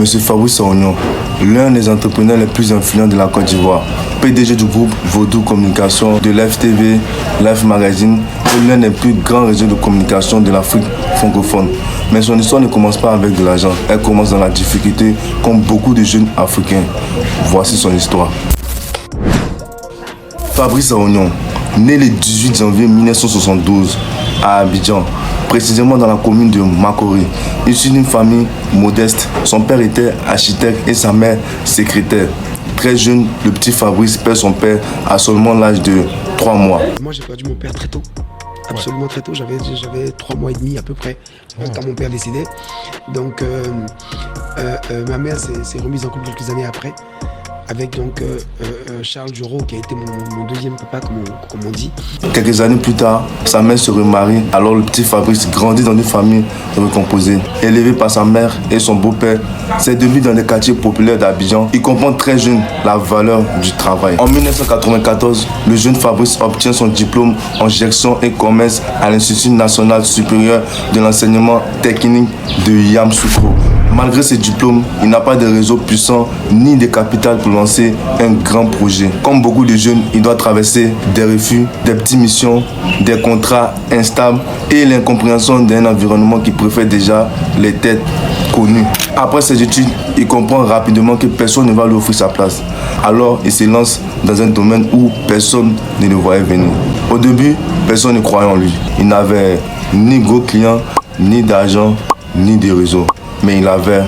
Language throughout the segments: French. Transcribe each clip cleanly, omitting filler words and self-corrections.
Fabrice Augnon, l'un des entrepreneurs les plus influents de la Côte d'Ivoire, PDG du groupe Vaudou Communication, de Live TV, Live Magazine et l'un des plus grands réseaux de communication de l'Afrique francophone. Mais son histoire ne commence pas avec de l'argent, elle commence dans la difficulté comme beaucoup de jeunes africains. Voici son histoire. Fabrice Augnon, né le 18 janvier 1972 à Abidjan, précisément dans la commune de Makori. Issu d'une famille modeste, son père était architecte et sa mère secrétaire. Très jeune, le petit Fabrice perd son père à seulement l'âge de 3 mois. Moi j'ai perdu mon père très tôt, absolument très tôt, j'avais 3 mois et demi à peu près quand mon père décédait. Donc ma mère s'est remise en couple quelques années après avec donc Charles Duro qui a été mon deuxième papa comme on dit. Quelques années plus tard, sa mère se remarie, alors le petit Fabrice grandit dans une famille recomposée. Élevé par sa mère et son beau-père, s'est devenu dans les quartiers populaires d'Abidjan. Il comprend très jeune la valeur du travail. En 1994, le jeune Fabrice obtient son diplôme en gestion et commerce à l'Institut national supérieur de l'enseignement technique de Yamoussoukro. Malgré ses diplômes, il n'a pas de réseau puissant ni de capital pour lancer un grand projet. Comme beaucoup de jeunes, il doit traverser des refus, des petites missions, des contrats instables et l'incompréhension d'un environnement qui préfère déjà les têtes connues. Après ses études, il comprend rapidement que personne ne va lui offrir sa place. Alors, il se lance dans un domaine où personne ne le voyait venir. Au début, personne ne croyait en lui. Il n'avait ni gros clients, ni d'argent, ni de réseau. Mais il avait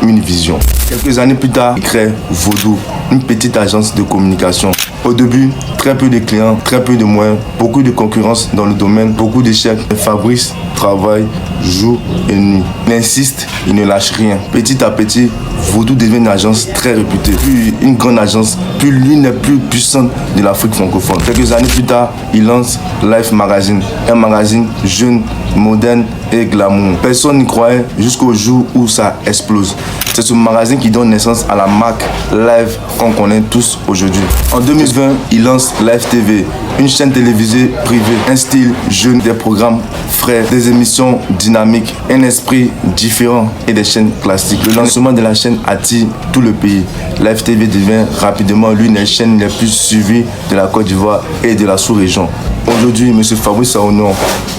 une vision. Quelques années plus tard, il crée Vaudou, une petite agence de communication. Au début, très peu de clients, très peu de moyens, beaucoup de concurrence dans le domaine, beaucoup d'échecs. Fabrice travaille jour et nuit. Il insiste, il ne lâche rien. Petit à petit, Vaudou devient une agence très réputée, puis une grande agence, puis l'une des plus puissantes de l'Afrique francophone. Quelques années plus tard, il lance Live Magazine, un magazine jeune, moderne et glamour. Personne n'y croyait jusqu'au jour où ça explose. C'est ce magazine qui donne naissance à la marque Live qu'on connaît tous aujourd'hui. En 2020, il lance Live TV, une chaîne télévisée privée, un style jeune, des programmes frais, des émissions dynamiques, un esprit différent et des chaînes classiques. Le lancement de la chaîne attire tout le pays. Live TV devient rapidement l'une des chaînes les plus suivies de la Côte d'Ivoire et de la sous-région. Aujourd'hui, M. Fabrice Augnon,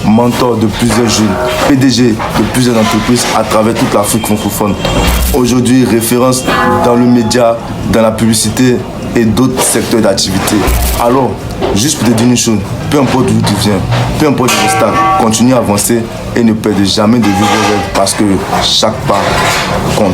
mentor de plusieurs jeunes, PDG de plusieurs entreprises à travers toute l'Afrique francophone. Aujourd'hui, référence dans le média, dans la publicité et d'autres secteurs d'activité. Alors, juste pour te dire une chose, peu importe d'où tu viens, peu importe le stade, continue à avancer et ne perdez jamais de vue vos rêves parce que chaque pas compte.